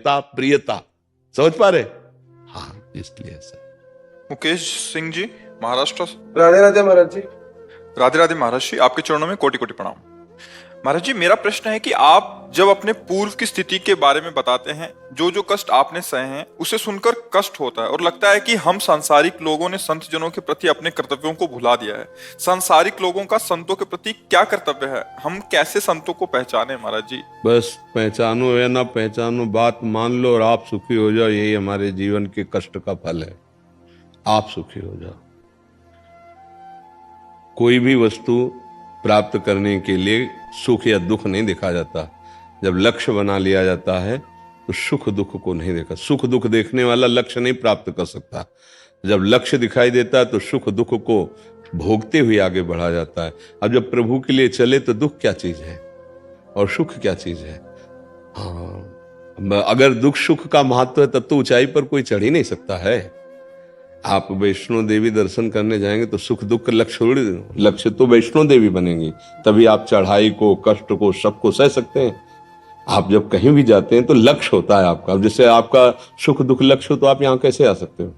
सहायता, प्रियता। समझ पा रहे? हाँ, इसलिए ऐसा। मुकेश सिंह जी, महाराष्ट्र। राधे राधे महाराज जी। राधे राधे महाराज जी, आपके चरणों में कोटि कोटि प्रणाम। महाराज जी, मेरा प्रश्न है कि आप जब अपने पूर्व की स्थिति के बारे में बताते हैं, जो जो कष्ट आपने सहे हैं उसे सुनकर कष्ट होता है और लगता है कि हम सांसारिक लोगों ने संत जनों के प्रति अपने कर्तव्यों को भुला दिया है। सांसारिक लोगों का संतों के प्रति क्या कर्तव्य है? हम कैसे संतों को पहचाने महाराज जी? बस पहचानो या ना पहचानो, बात मान लो और आप सुखी हो जाओ। यही हमारे जीवन के कष्ट का फल है। आप सुखी हो जाओ। कोई भी वस्तु प्राप्त करने के लिए सुख या दुख नहीं देखा जाता। जब लक्ष्य बना लिया जाता है तो सुख दुख को नहीं देखा। सुख दुख देखने वाला लक्ष्य नहीं प्राप्त कर सकता। जब लक्ष्य दिखाई देता है तो सुख दुख को भोगते हुए आगे बढ़ा जाता है। अब जब प्रभु के लिए चले तो दुख क्या चीज है और सुख क्या चीज है? हाँ, अगर दुख सुख का महत्व है तब तो ऊंचाई पर कोई चढ़ ही नहीं सकता है। आप वैष्णो देवी दर्शन करने जाएंगे तो सुख दुख लक्ष्य तो वैष्णो देवी बनेंगी, तभी आप चढ़ाई को, कष्ट को, सबको सह सकते हैं। आप जब कहीं भी जाते हैं तो लक्ष्य होता है आपका। अब जैसे आपका सुख दुख लक्ष्य हो तो आप यहाँ कैसे आ सकते हो?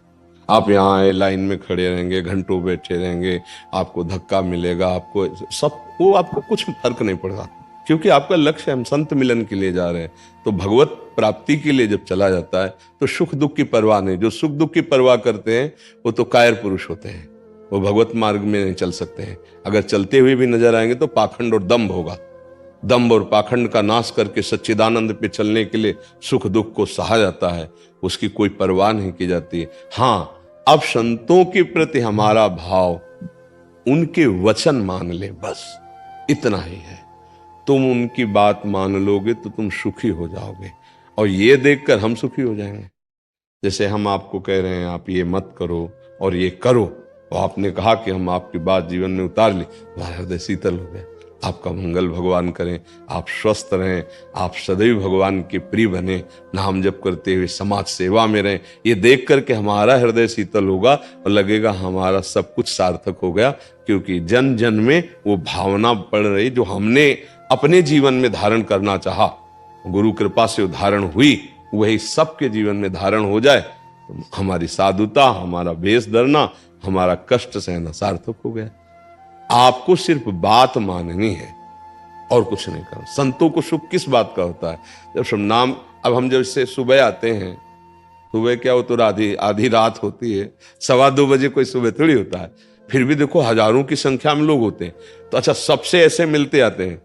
आप यहाँ आए, लाइन में खड़े रहेंगे, घंटों बैठे रहेंगे, आपको धक्का मिलेगा, आपको सब, वो आपको कुछ फर्क नहीं पड़ेगा, क्योंकि आपका लक्ष्य, हम संत मिलन के लिए जा रहे हैं। तो भगवत प्राप्ति के लिए जब चला जाता है तो सुख दुख की परवाह नहीं। जो सुख दुख की परवाह करते हैं वो तो कायर पुरुष होते हैं, वो भगवत मार्ग में नहीं चल सकते हैं। अगर चलते हुए भी नजर आएंगे तो पाखंड और दंभ होगा। दंभ और पाखंड का नाश करके सच्चिदानंद पे चलने के लिए सुख दुख को सहा जाता है, उसकी कोई परवाह नहीं की जाती है। हाँ, अब संतों के प्रति हमारा भाव, उनके वचन मान ले, बस इतना ही है। तुम उनकी बात मान लोगे तो तुम सुखी हो जाओगे, और ये देखकर हम सुखी हो जाएंगे। जैसे हम आपको कह रहे हैं आप ये मत करो और ये करो, और आपने कहा कि हम आपकी बात जीवन में उतार ली, हमारा हृदय शीतल हो गया। आपका मंगल भगवान करें, आप स्वस्थ रहें, आप सदैव भगवान के प्रिय बने, नाम जप करते हुए समाज सेवा में रहें। ये देख करके हमारा हृदय शीतल होगा और लगेगा हमारा सब कुछ सार्थक हो गया, क्योंकि जन जन में वो भावना पड़ रही जो हमने अपने जीवन में धारण करना चाहा, गुरु कृपा से उदाहरण हुई, वही सबके जीवन में धारण हो जाए तो हमारी साधुता, हमारा वेश धरना, हमारा कष्ट सहना सार्थक हो गया। आपको सिर्फ बात माननी है और कुछ नहीं करना। संतों को सुख किस बात का होता है? जब सब नाम, अब हम जब से सुबह आते हैं, सुबह क्या हो तो आधी रात होती है, 2:15 बजे कोई सुबह थोड़ी होता है। फिर भी देखो हजारों की संख्या में लोग होते हैं, तो अच्छा सबसे ऐसे मिलते आते हैं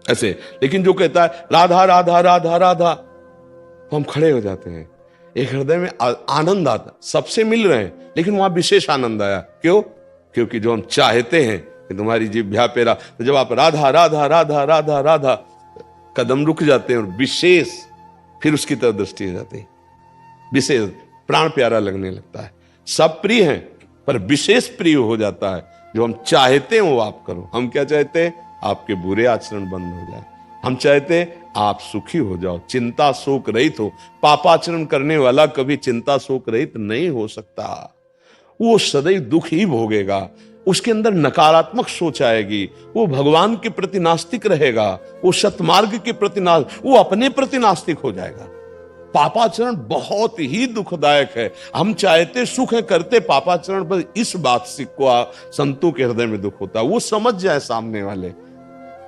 ऐसे, लेकिन जो कहता है राधा राधा राधा राधा, तो हम खड़े हो जाते हैं। एक हृदय में आनंद आता, सबसे मिल रहे हैं लेकिन वहां विशेष आनंद आया। क्यों? क्योंकि जो हम चाहते हैं कि तुम्हारी जिह्वा पे तो जब आप राधा राधा राधा राधा राधा, कदम रुक जाते हैं और विशेष फिर उसकी तरफ दृष्टि हो जाती है। विशेष प्राण प्यारा लगने लगता है। सब प्रिय हैं पर विशेष प्रिय हो जाता है। जो हम चाहते हैं वो आप करो। हम क्या चाहते हैं? आपके बुरे आचरण बंद हो जाए। हम चाहते हैं आप सुखी हो जाओ, चिंता शोक रहित हो। पापाचरण करने वाला कभी चिंता शोक रहित नहीं हो सकता, वो सदैव दुख ही भोगेगा। उसके अंदर नकारात्मक सोच आएगी, वो भगवान के प्रति नास्तिक रहेगा, वो सतमार्ग के प्रति वो अपने प्रति नास्तिक हो जाएगा। पापाचरण बहुत ही दुखदायक है। हम चाहते सुख है, करते पापाचरण, पर इस बात से को संतों के हृदय में दुख होता है। वो समझ जाए सामने वाले,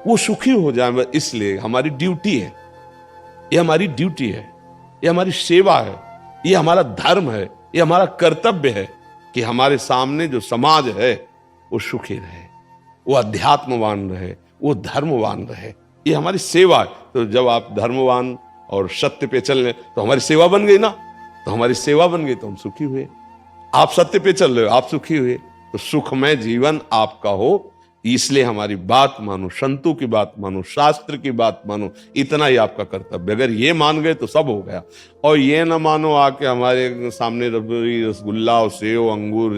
वो सुखी हो जाए। इसलिए हमारी ड्यूटी है, ये हमारी ड्यूटी है, ये हमारी सेवा है, ये हमारा धर्म है, ये हमारा कर्तव्य है कि हमारे सामने जो समाज है वो सुखी रहे, वो अध्यात्मवान रहे, वो धर्मवान रहे। ये हमारी सेवा है। तो जब आप धर्मवान और सत्य पे चल रहे तो हमारी सेवा बन गई ना, तो हमारी सेवा बन गई तो हम सुखी हुए। आप सत्य पे चल रहे हो, आप सुखी हुए, तो सुखमय जीवन आपका हो। इसलिए हमारी बात मानो, संतों की बात मानो, शास्त्र की बात मानो, इतना ही आपका कर्तव्य। अगर ये मान गए तो सब हो गया। और ये ना मानो आके हमारे सामने रबड़ी, रसगुल्ला और सेव अंगूर,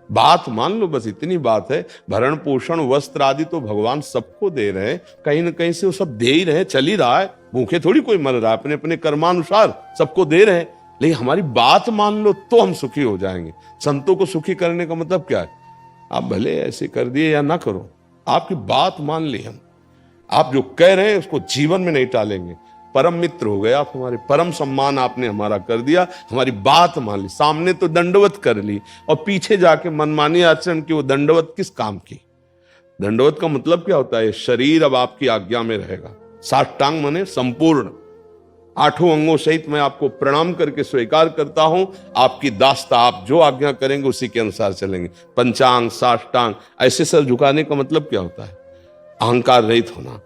बात मान लो, बस इतनी बात है। भरण पोषण वस्त्र आदि तो भगवान सबको दे रहे हैं, कहीं ना कहीं से वो सब दे ही रहे, चल ही रहा है। भूखे थोड़ी कोई मर रहा है, अपने अपने कर्मानुसार सबको दे रहे हैं। लेकिन हमारी बात मान लो तो हम सुखी हो जाएंगे। संतों को सुखी करने का मतलब क्या है? आप भले ऐसे कर दिए या ना करो, आपकी बात मान ली हम, आप जो कह रहे हैं उसको जीवन में नहीं टालेंगे। परम मित्र हो गए आप हमारे, परम सम्मान आपने हमारा कर दिया, हमारी बात मान ली, सामने तो दंडवत कर ली और पीछे जाके मनमानी आचरण की। वो दंडवत किस काम की? दंडवत का मतलब क्या होता है? शरीर अब आपकी आज्ञा में रहेगा। साष्टांग माने संपूर्ण, 8 अंगों सहित मैं आपको प्रणाम करके स्वीकार करता हूं, आपकी दास्ता, आप जो आज्ञा करेंगे उसी के अनुसार चलेंगे। पंचांग, साष्टांग, ऐसे सर झुकाने का मतलब क्या होता है? अहंकार रहित होना।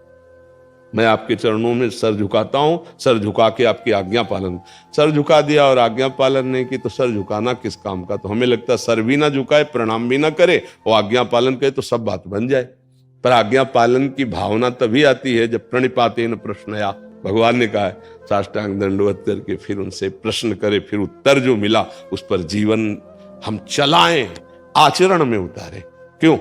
मैं आपके चरणों में सर झुकाता हूं, सर झुका के आपकी आज्ञा पालन। सर झुका दिया और आज्ञा पालन नहीं की तो सर झुकाना किस काम का? तो हमें लगता है सर भी ना झुकाए, प्रणाम भी ना करे और आज्ञा पालन करे तो सब बात बन जाए। पर आज्ञा पालन की भावना तभी आती है जब प्रणिपातेन प्रश्नया, भगवान ने कहा है साष्टांग दंडवत करके फिर उनसे प्रश्न करे, फिर उत्तर जो मिला उस पर जीवन हम चलाएं, आचरण में उतारे। क्यों?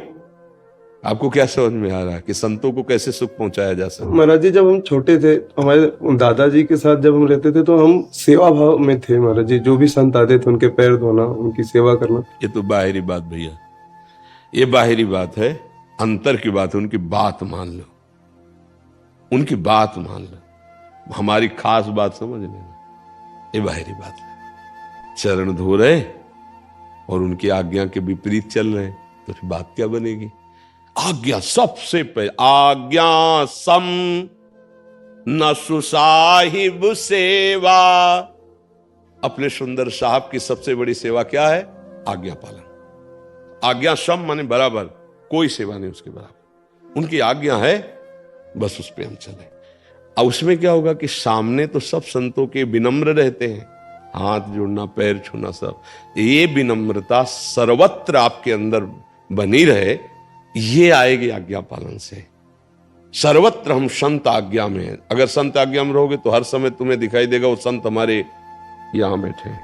आपको क्या समझ में आ रहा है कि संतों को कैसे सुख पहुंचाया जा सकता? महाराज जी, जब हम छोटे थे, हमारे दादाजी के साथ जब हम रहते थे तो हम सेवा भाव में थे महाराज जी। जो भी संत आते थे उनके पैर धोना, उनकी सेवा करना। ये तो बाहरी बात भैया, ये बाहरी बात है, अंतर की बात है। उनकी बात मान लो, उनकी बात मान लो, हमारी खास बात समझ लेना, ये बाहरी बात है। चरण धो रहे और उनकी आज्ञा के विपरीत चल रहे तो फिर बात क्या बनेगी? आज्ञा सबसे पहले, आज्ञा सम न सुसाहिब सेवा। अपने सुंदर साहब की सबसे बड़ी सेवा क्या है? आज्ञा पालन। आज्ञा सम माने बराबर, कोई सेवा नहीं उसके बराबर। उनकी आज्ञा है, बस उस पर हम चले। अब उसमें क्या होगा कि सामने तो सब संतों के विनम्र रहते हैं, हाथ जोड़ना, पैर छूना, सब। ये विनम्रता सर्वत्र आपके अंदर बनी रहे, ये आएगी आज्ञा पालन से। सर्वत्र हम संत आज्ञा में हैं। अगर संत आज्ञा में रहोगे तो हर समय तुम्हें दिखाई देगा वो संत हमारे यहां बैठे हैं।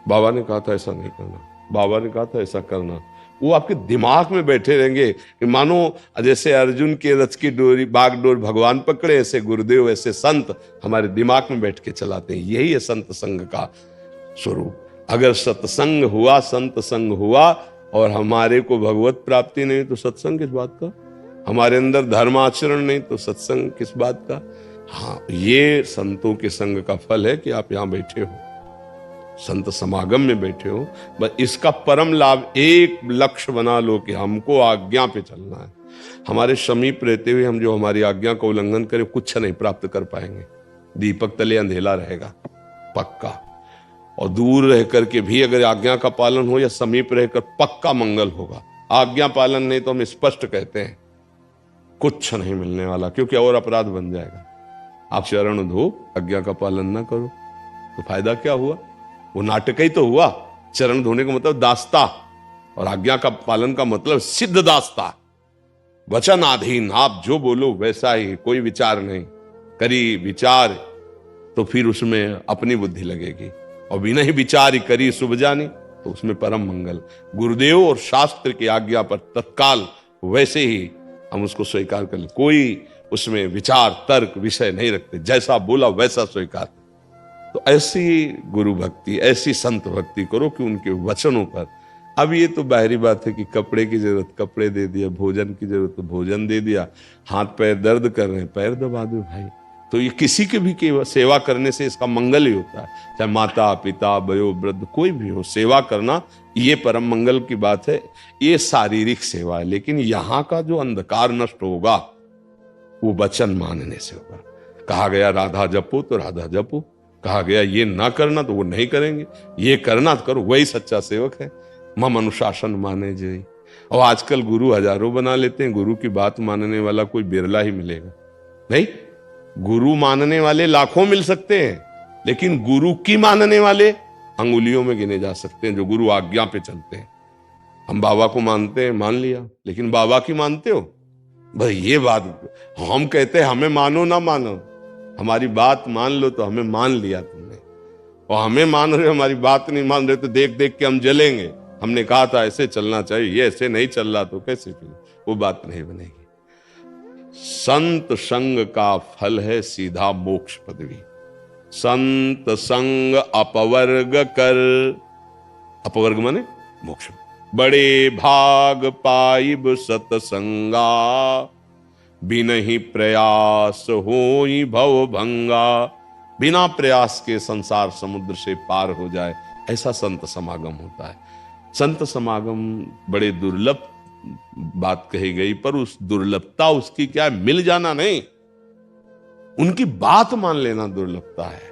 बाबा ने कहा था ऐसा नहीं करना, बाबा ने कहा था ऐसा करना। वो आपके दिमाग में बैठे रहेंगे कि मानो जैसे अर्जुन के रथ की डोरी, बागडोर भगवान पकड़े, ऐसे गुरुदेव, ऐसे संत हमारे दिमाग में बैठ के चलाते हैं। यही है संत संग का स्वरूप। अगर सत्संग हुआ, संत संग हुआ और हमारे को भगवत प्राप्ति नहीं तो सत्संग किस बात का? हमारे अंदर धर्माचरण नहीं तो सत्संग किस बात का? हाँ, ये संतों के संग का फल है कि आप यहां बैठे हो, संत समागम में बैठे हो। बस इसका परम लाभ, एक लक्ष्य बना लो कि हमको आज्ञा पे चलना है। हमारे समीप रहते हुए हम जो हमारी आज्ञा का उल्लंघन करें, कुछ नहीं प्राप्त कर पाएंगे। दीपक तले अंधेला रहेगा पक्का। और दूर रह करके भी अगर आज्ञा का पालन हो या समीप रहकर, पक्का मंगल होगा। आज्ञा पालन नहीं तो हम स्पष्ट कहते हैं कुछ नहीं मिलने वाला, क्योंकि और अपराध बन जाएगा। आप चरण धो, आज्ञा का पालन ना करो तो फायदा क्या हुआ? वो नाटक ही तो हुआ। चरण धोने का मतलब दास्ता, और आज्ञा का पालन का मतलब सिद्ध दास्ता, वचन आधीन। आप जो बोलो वैसा ही, कोई विचार नहीं। करी विचार तो फिर उसमें अपनी बुद्धि लगेगी, और बिना ही विचार ही करी शुभ जानी तो उसमें परम मंगल। गुरुदेव और शास्त्र की आज्ञा पर तत्काल वैसे ही हम उसको स्वीकार कर ले, कोई उसमें विचार तर्क विषय नहीं रखते, जैसा बोला वैसा स्वीकार। तो ऐसी गुरु भक्ति, ऐसी संत भक्ति करो कि उनके वचनों पर। अब ये तो बाहरी बात है कि कपड़े की जरूरत कपड़े दे दिया, भोजन की जरूरत तो भोजन दे दिया, हाथ पैर दर्द कर रहे हैं पैर दबा दो भाई। तो ये किसी के भी सेवा करने से इसका मंगल ही होता है, चाहे माता पिता वयो वृद्ध कोई भी हो, सेवा करना ये परम मंगल की बात है। ये शारीरिक सेवा है, लेकिन यहाँ का जो अंधकार नष्ट होगा वो वचन मानने से होगा। कहा गया राधा जपो तो राधा जपो, कहा गया ये ना करना तो वो नहीं करेंगे, ये करना तो करो, वही सच्चा सेवक है। मम अनुशासन माने जय। और आजकल गुरु हजारों बना लेते हैं, गुरु की बात मानने वाला कोई बिरला ही मिलेगा। नहीं, गुरु मानने वाले लाखों मिल सकते हैं, लेकिन गुरु की मानने वाले अंगुलियों में गिने जा सकते हैं, जो गुरु आज्ञा पे चलते हैं। हम बाबा को मानते हैं, मान लिया, लेकिन बाबा की मानते हो? भाई ये बात हम कहते हैं हमें मानो ना मानो, हमारी बात मान लो तो हमें मान लिया तुमने, और हमें मान रहे हो, हमारी बात नहीं मान रहे तो देख देख के हम जलेंगे। हमने कहा था ऐसे चलना चाहिए, ये ऐसे नहीं चल रहा तो कैसे फिर वो बात नहीं बनेगी। संत संग का फल है सीधा मोक्ष पदवी। संत संग अपवर्ग कर, अपवर्ग माने मोक्ष। बड़े भाग पाइब सतसंगा, बिनहि प्रयास होई भव भंगा। बिना प्रयास के संसार समुद्र से पार हो जाए, ऐसा संत समागम होता है। संत समागम बड़े दुर्लभ बात कही गई, पर उस दुर्लभता उसकी क्या है, मिल जाना नहीं, उनकी बात मान लेना दुर्लभता है।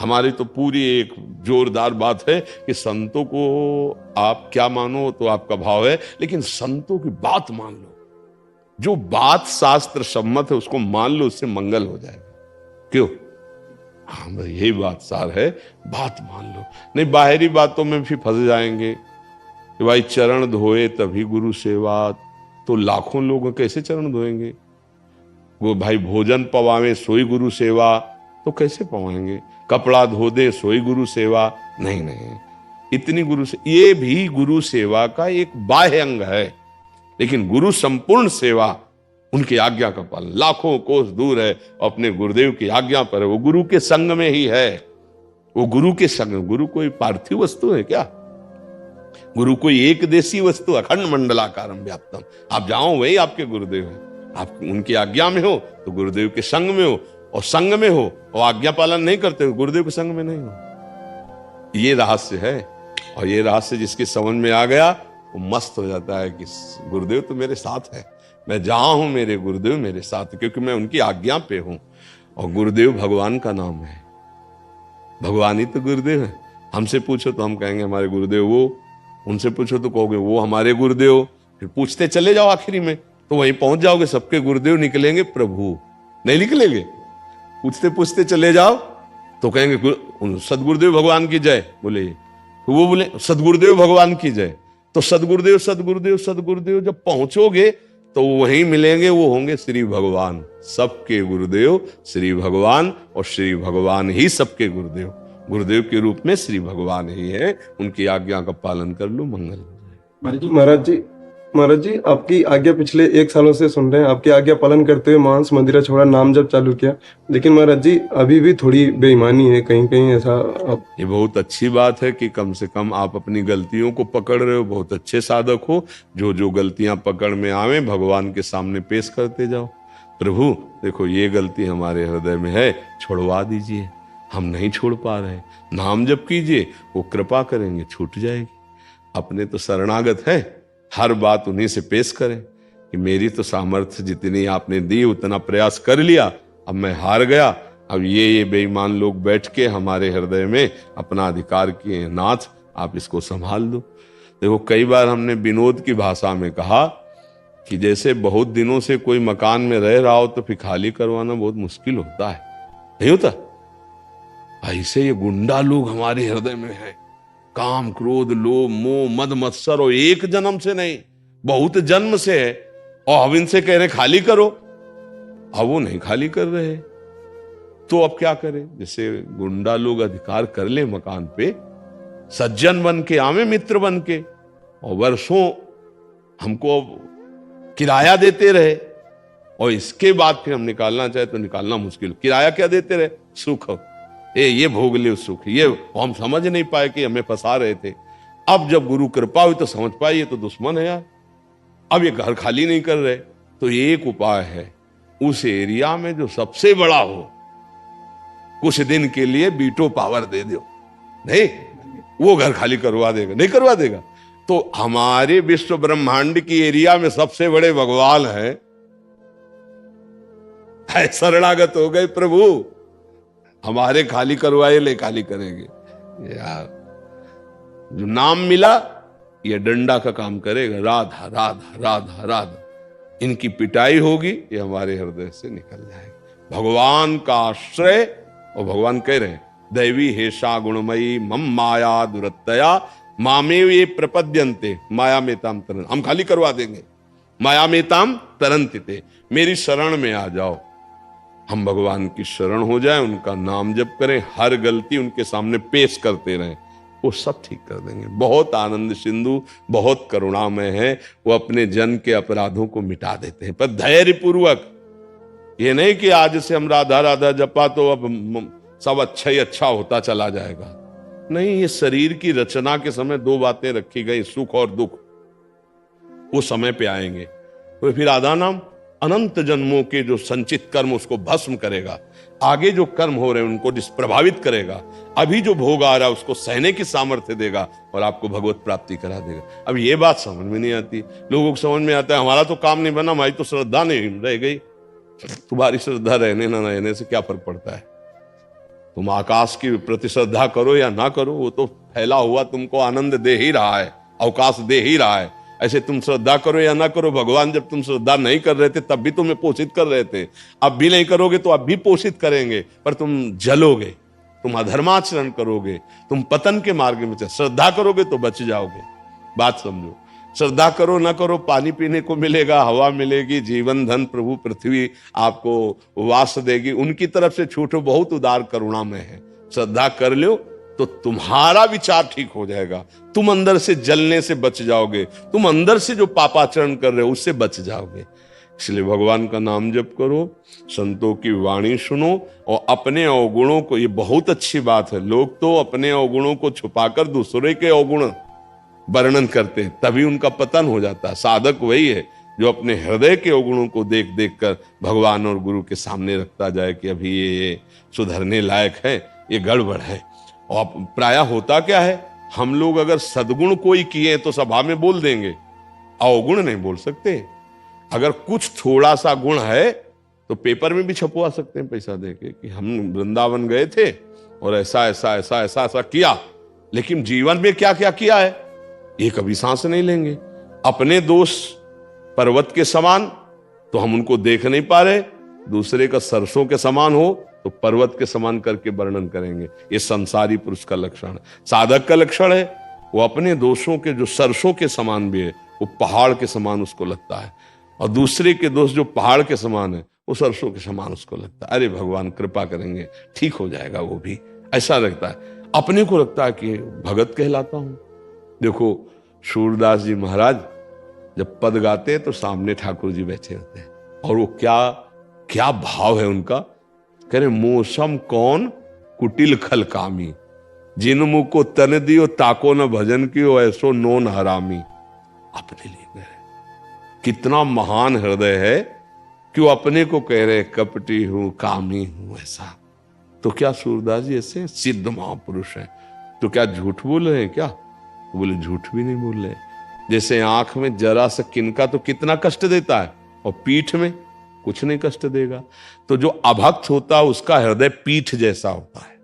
हमारी तो पूरी एक जोरदार बात है कि संतों को आप क्या मानो तो आपका भाव है, लेकिन संतों की बात मान लो। जो बात शास्त्र सम्मत है उसको मान लो, उससे मंगल हो जाएगा। क्यों? हाँ भाई, यही बात सार है, बात मान लो। नहीं बाहरी बातों में भी फंस जाएंगे कि भाई चरण धोए तभी गुरु सेवा, तो लाखों लोग कैसे चरण धोएंगे? वो भाई भोजन पवावे सोई गुरु सेवा, तो कैसे पवाएंगे? कपड़ा धो दे सोई गुरु सेवा, नहीं नहीं, इतनी गुरु से ये भी गुरु सेवा का एक बाह्य अंग है, लेकिन गुरु संपूर्ण सेवा उनकी आज्ञा का पालन। लाखों कोस दूर है, अपने गुरुदेव की आज्ञा पर है, वो गुरु के संग में ही है। वो गुरु के संग, गुरु कोई पार्थिव वस्तु है क्या? गुरु कोई एक देशी वस्तु, अखंड मंडलाकारम व्याप्तम। आप जाओ वही आपके गुरुदेव है। आप उनकी आज्ञा में हो तो गुरुदेव के संग में हो, और संग में हो और आज्ञा पालन नहीं करते हो, गुरुदेव के संग में नहीं हो। ये रहस्य है, और ये रहस्य जिसके समझ में आ गया वो मस्त हो जाता है कि गुरुदेव तो मेरे साथ है, मैं जहां हूं मेरे गुरुदेव मेरे साथ, क्योंकि मैं उनकी आज्ञा पे हूं। और गुरुदेव भगवान का नाम है, भगवान ही तो गुरुदेव है। हमसे पूछो तो हम कहेंगे हमारे गुरुदेव वो, उनसे पूछो तो कहोगे वो हमारे गुरुदेव। फिर पूछते चले जाओ, आखिरी में तो वहीं पहुंच जाओगे, सबके गुरुदेव निकलेंगे प्रभु, नहीं निकलेंगे? पूछते पूछते चले जाओ तो कहेंगे सदगुरुदेव भगवान की जय, बोले तो वो बोले सदगुरुदेव भगवान की जय। तो सदगुरुदेव सदगुरुदेव सदगुरुदेव जब पहुंचोगे तो वहीं मिलेंगे, वो होंगे श्री भगवान। सबके गुरुदेव श्री भगवान, और श्री भगवान ही सबके गुरुदेव। गुरुदेव के रूप में श्री भगवान ही है, उनकी आज्ञा का पालन कर लो, मंगल हो जाए। महाराज जी आपकी आज्ञा पिछले 1 सालों से सुन रहे हैं, आपकी आज्ञा पालन करते हुए मांस मदिरा छोड़ा, नाम जब चालू किया, लेकिन महाराज जी अभी भी थोड़ी बेईमानी है कहीं कहीं, ऐसा आप... ये बहुत अच्छी बात है कि कम से कम आप अपनी गलतियों को पकड़ रहे हो। बहुत अच्छे साधक हो, जो जो गलतियां पकड़ में आवे भगवान के सामने पेश करते जाओ। प्रभु देखो ये गलती हमारे हृदय में है, छोड़वा दीजिए, हम नहीं छोड़ पा रहे। नाम जप कीजिए, वो कृपा करेंगे, छूट जाएगी। अपने तो शरणागत है, हर बात उन्हीं से पेश करें कि मेरी तो सामर्थ्य जितनी आपने दी उतना प्रयास कर लिया, अब मैं हार गया। अब ये बेईमान लोग बैठ के हमारे हृदय में अपना अधिकार किए, नाथ आप इसको संभाल दो। देखो कई बार हमने विनोद की भाषा में कहा कि जैसे बहुत दिनों से कोई मकान में रह रहा हो तो फिर खाली करवाना बहुत मुश्किल होता है, नहीं होता? ऐसे ये गुंडा लोग हमारे हृदय में है, काम क्रोध लोभ मोह मद मत्सर, और एक जन्म से नहीं बहुत जन्म से है, और अब इनसे कह रहे खाली करो, अब वो नहीं खाली कर रहे। तो अब क्या करें? जैसे गुंडा लोग अधिकार कर ले मकान पे, सज्जन बन के आवे, मित्र बन के, और वर्षों हमको किराया देते रहे, और इसके बाद फिर हम निकालना चाहे तो निकालना मुश्किल। किराया क्या देते रहे? सुख, ये भोग ले सुख, ये हम समझ नहीं पाए कि हमें फंसा रहे थे। अब जब गुरु कृपा हुई तो समझ पाए ये तो दुश्मन है यार, अब ये घर खाली नहीं कर रहे। तो एक उपाय है, उस एरिया में जो सबसे बड़ा हो कुछ दिन के लिए बीटो पावर दे दो, नहीं वो घर खाली करवा देगा, नहीं करवा देगा। तो हमारे विश्व ब्रह्मांड की एरिया में सबसे बड़े भगवान है, शरणागत हो गए प्रभु, हमारे खाली करवाए ले खाली करेंगे यार। जो नाम मिला ये डंडा का काम करेगा, राधा राधा राधा राधा, इनकी पिटाई होगी, ये हमारे हृदय से निकल जाएगी। भगवान का आश्रय, और भगवान कह रहे हैं दैवी हेषा गुणमयी मम माया दुरत्तया मामेव ये प्रपद्यन्ते माया में ताम तरन। हम खाली करवा देंगे, माया में ताम तरंतिते, मेरी शरण में आ जाओ। हम भगवान की शरण हो जाए, उनका नाम जप करें, हर गलती उनके सामने पेश करते रहें, वो सब ठीक कर देंगे। बहुत आनंद सिंधु, बहुत करुणामय है, वो अपने जन के अपराधों को मिटा देते हैं, पर धैर्य पूर्वक। ये नहीं कि आज से हम राधा राधा जपा तो अब सब अच्छा ही अच्छा होता चला जाएगा, नहीं। ये शरीर की रचना के समय 2 बातें रखी गई, सुख और दुख, वो समय पे आएंगे। तो फिर आधा नाम अनंत जन्मों के जो संचित कर्म उसको भस्म करेगा, आगे जो कर्म हो रहे हैं उनको प्रभावित करेगा, अभी जो भोग आ रहा है उसको सहने की सामर्थ्य देगा और आपको भगवत प्राप्ति करा देगा। अब ये बात समझ में नहीं आती, लोगों को समझ में आता है हमारा तो काम नहीं बना, हमारी तो श्रद्धा नहीं रह गई। तुम्हारी श्रद्धा रहने ना रहने से क्या फर्क पड़ता है? तुम आकाश की प्रति श्रद्धा करो या ना करो, वो तो फैला हुआ तुमको आनंद दे ही रहा है, अवकाश दे ही रहा है। ऐसे तुम श्रद्धा करो या ना करो, भगवान जब तुम श्रद्धा नहीं कर रहे थे तब भी तुम्हें पोषित कर रहे थे, अब भी नहीं करोगे तो अब भी पोषित करेंगे, पर तुम जलोगे, तुम अधर्माचरण करोगे, तुम पतन के मार्ग में चल। श्रद्धा करोगे तो बच जाओगे। बात समझो, श्रद्धा करो ना करो, पानी पीने को मिलेगा, हवा मिलेगी, जीवन धन प्रभु पृथ्वी आपको वास देगी। उनकी तरफ से छूटो, बहुत उदार करुणा में है। श्रद्धा कर लो तो तुम्हारा विचार ठीक हो जाएगा, तुम अंदर से जलने से बच जाओगे, तुम अंदर से जो पापाचरण कर रहे हो उससे बच जाओगे। इसलिए भगवान का नाम जप करो, संतों की वाणी सुनो और अपने अवगुणों को, ये बहुत अच्छी बात है, लोग तो अपने अवगुणों को छुपाकर दूसरे के अवगुण वर्णन करते हैं, तभी उनका पतन हो जाता है। साधक वही है जो अपने हृदय के अवगुणों को देख देख कर भगवान और गुरु के सामने रखता जाए कि अभी ये सुधरने लायक है, ये गड़बड़ है। और प्रायः होता क्या है, हम लोग अगर सद्गुण कोई किए तो सभा में बोल देंगे, अवगुण नहीं बोल सकते। अगर कुछ थोड़ा सा गुण है तो पेपर में भी छपवा सकते हैं पैसा देके कि हम वृंदावन गए थे और ऐसा ऐसा ऐसा ऐसा ऐसा किया, लेकिन जीवन में क्या क्या किया है ये कभी सांस नहीं लेंगे। अपने दोष पर्वत के समान तो हम उनको देख नहीं पा रहे, दूसरे का सरसों के समान हो तो पर्वत के समान करके वर्णन करेंगे। ये संसारी पुरुष का लक्षण है। साधक का लक्षण है वो अपने दोषों के जो सरसों के समान भी है वो पहाड़ के समान उसको लगता है, और दूसरे के दोष जो पहाड़ के समान है वो सरसों के समान उसको लगता है। अरे भगवान कृपा करेंगे, ठीक हो जाएगा, वो भी ऐसा लगता है। अपने को लगता है कि भगत कहलाता हूं। देखो सूरदास जी महाराज जब पद गाते हैं तो सामने ठाकुर जी बैठे होते हैं, और वो क्या क्या भाव है उनका। कह रहे मौसम कौन कुटिल खल कामी, जिन मुख को तन दियो ताको न भजन कियो ऐसो नोन हरामी। अपने लिए कह रहे, कितना महान हृदय है कि वो अपने को कह रहे कपटी हूं, कामी हूं। ऐसा तो क्या सूरदास जी ऐसे सिद्ध महापुरुष हैं, तो क्या झूठ बोल रहे हैं क्या? बोले झूठ भी नहीं बोल रहे। जैसे आंख में जरा सा किनका तो कितना कष्ट देता है, और पीठ में कुछ नहीं कष्ट देगा। तो जो अभक्त होता है उसका हृदय पीठ जैसा होता है,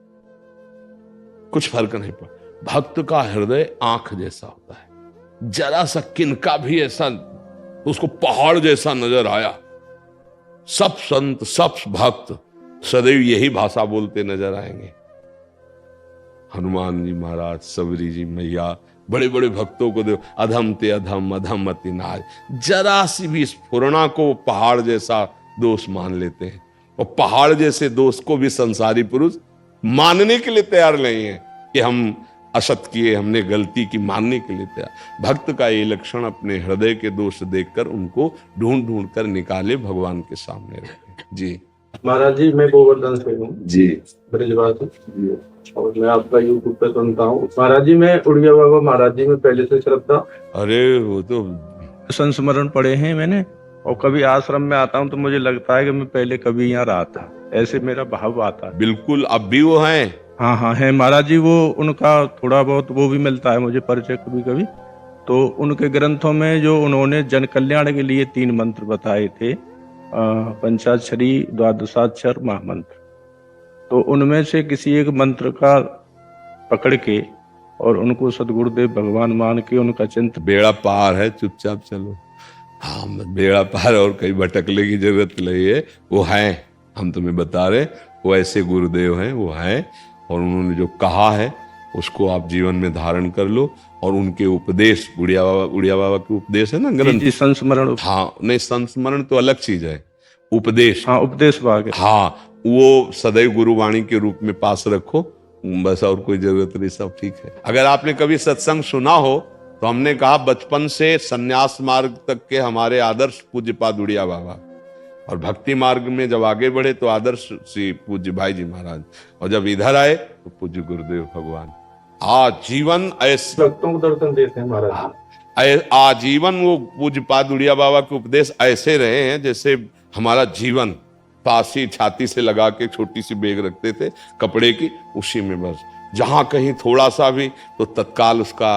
कुछ फर्क नहीं पड़ता। भक्त का हृदय आंख जैसा होता है, जरा सा किनका भी ऐसा उसको पहाड़ जैसा नजर आया। सब संत सब भक्त सदैव यही भाषा बोलते नजर आएंगे। हनुमान जी महाराज, सबरी जी मैया, बड़े बड़े भक्तों को देखो, अधम ते अधम अधम अति नाज, जरा सी भी स्फुरणा को पहाड़ जैसा दोष मान लेते हैं। और पहाड़ जैसे दोष को भी संसारी पुरुष मानने के लिए तैयार नहीं है कि हम असत किए, हमने गलती की, मानने के लिए तैयार। भक्त का ये लक्षण अपने हृदय के दोष देखकर उनको ढूंढ ढूंढ कर निकाले, भगवान के सामने रखे। जी महाराज जी, मैं गोवर्धन से हूँ जी, ब्रजवासी, और मैं आपका यूट्यूब पे सुनता हूँ। महाराज जी, मैं उड़िया बाबा महाराज जी में पहले से श्रद्धा, अरे वो तो संस्मरण पढ़े हैं मैंने, और कभी आश्रम में आता हूँ तो मुझे लगता है कि मैं पहले कभी यहाँ रहा था, ऐसे मेरा भाव आता है। बिल्कुल अब भी वो हैं। हाँ हाँ है महाराज जी, वो उनका थोड़ा बहुत वो भी मिलता है मुझे परिचय कभी कभी। तो उनके ग्रंथों में जो उन्होंने जन कल्याण के लिए 3 मंत्र बताए थे, पंचाक्षरी, द्वादशाक्षर, महामंत्र, तो उनमें से किसी एक मंत्र का पकड़ के और उनको सदगुरुदेव भगवान मान के उनका चिंतन। बेड़ा पार है, चुपचाप चलो। हाँ बेड़ा पार, और कहीं भटकने की जरूरत नहीं है। वो हैं, हम तुम्हें बता रहे, वो ऐसे गुरुदेव हैं, वो हैं, और उन्होंने जो कहा है उसको आप जीवन में धारण कर लो। और उनके उपदेश, उड़िया बाबा के उपदेश है ना ग्रंथ, संस्मरण। हाँ नहीं, संस्मरण तो अलग चीज है, उपदेश। हाँ उपदेश भाग। हाँ वो सदैव गुरुवाणी के रूप में पास रखो, बस, और कोई जरूरत नहीं, सब ठीक है। अगर आपने कभी सत्संग सुना हो तो हमने कहा बचपन से सन्यास मार्ग तक के हमारे आदर्श पूज्यपाद उड़िया बाबा, और भक्ति मार्ग में जब आगे बढ़े तो आदर्श श्री पूज्य भाई जी महाराज, और जब इधर आए तो पूज्य गुरुदेव भगवान। आज जीवन ऐसे भक्तों को दर्शन देते हैं महाराज। आजीवन वो पूज्यपाद उड़िया बाबा के उपदेश ऐसे रहे हैं जैसे हमारा जीवन पास ही छाती से लगा के छोटी सी बैग रखते थे कपड़े की, उसी में बस जहां कहीं थोड़ा सा भी तो तत्काल उसका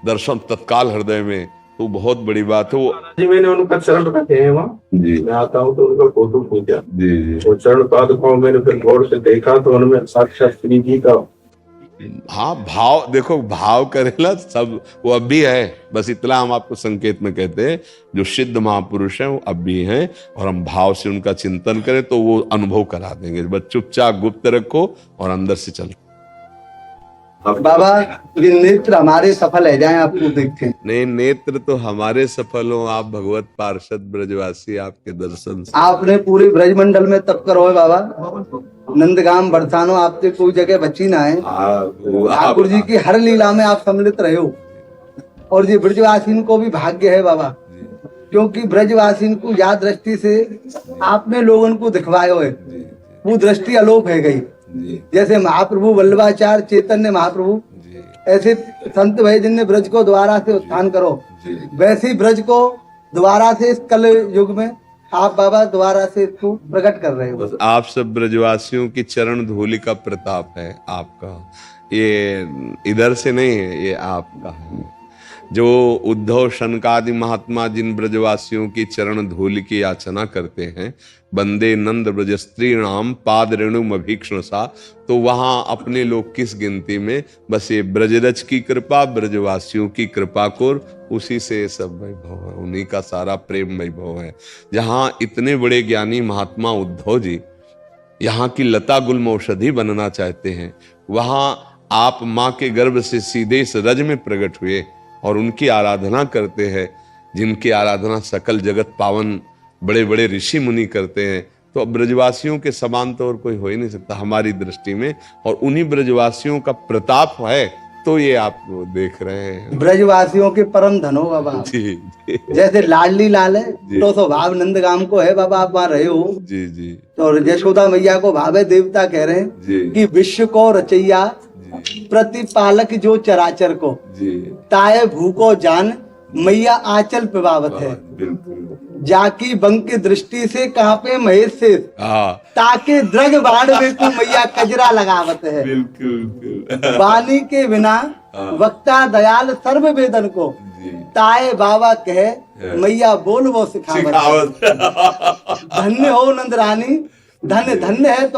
दर्शन तत्काल हृदय में, तो बहुत बड़ी बात है वो। जी मैंने उनका चरण रखे हैं वहाँ जी मैं आता हूँ तो उनका फोटो खींचा, जी जी वो चरण पादुकाओं मैंने फिर गौर से देखा तो उनमें साक्षात श्री जी का हाँ भाव देखो, भाव करेला सब वो अब भी है, बस इतना हम आपको संकेत में कहते हैं जो सिद्ध महापुरुष हैं वो अब भी हैं, और हम भाव से उनका चिंतन करें तो वो अनुभव करा देंगे। बस चुपचाप गुप्त रखो और अंदर से चलो। बाबा ये नेत्र हमारे सफल है जाएं आपको देखते। नहीं, नेत्र तो हमारे सफल हो, आप भगवत पार्षद ब्रजवासी आपके दर्शन से। आपने पूरे ब्रजमंडल में तप करो है बाबा, नंदगाम बरसानो आपसे कोई जगह बची ना है। ठाकुर जी की हर लीला में आप सम्मिलित रहे हो, और ये ब्रजवासीन को भी भाग्य है बाबा, क्योंकि ब्रजवासीन को याद दृष्टि से आपने लोगों को दिखवायो है, वो दृष्टि अलोप है गई। जैसे महाप्रभु वल्लभाचार्य चैतन्य महाप्रभु, ऐसे संत भाई जिनने ब्रज को दोबारा से उत्थान करो, वैसे ही ब्रज को दोबारा से इस कल युग में आप बाबा दोबारा से इसको प्रकट कर रहे हो। बस आप सब ब्रजवासियों की चरण धूलि का प्रताप है आपका, ये इधर से नहीं है, ये आपका है। जो उद्धव शनकादि महात्मा जिन ब्रजवासियों की चरण धूलि की याचना करते हैं, बंदे नंद ब्रज स्त्रीणाम पाद रेणुम अभीक्षण सा, तो वहां अपने लोग किस गिनती में, बस ये ब्रजरज की कृपा, ब्रजवासियों की कृपा को, उसी से सब वैभव है, उन्हीं का सारा प्रेम वैभव है। जहां इतने बड़े ज्ञानी महात्मा उद्धव जी यहाँ की लता गुल्म औषधि बनना चाहते हैं, वहां आप माँ के गर्भ से सीधे इस रज में प्रकट हुए और उनकी आराधना करते हैं, जिनकी आराधना सकल जगत पावन बड़े बड़े ऋषि मुनि करते हैं। तो अब ब्रजवासियों के समान तो और कोई हो ही नहीं सकता हमारी दृष्टि में, और उन्हीं ब्रजवासियों का प्रताप है तो ये आप देख रहे हैं। ब्रजवासियों के परम धन हो बाबा जी जी जैसे लाडली लाल है तो स्वभाव नंदगाम को है बाबा, आप वहाँ रहे हो जी जी। तो यशोदा मैया को भावे देवता कह रहे जी। हैं कि विश्व को रचैया प्रतिपालक जो चराचर को, जी ताए भूको जान मैया आंचल पिबावत है, बिल्कुल। जाकी बंक की दृष्टि से कहाँ पे महेश से हाँ ताके द्रग बाढ़ में तू मैया कजरा लगावत है। बिल्कुल वाणी के बिना वक्ता दयाल सर्व वेदन को, ताए बाबा कहे मैया बोल वो सिखावत। सिखावत। धन्य हो नंद रानी, धन्य धन्य है तो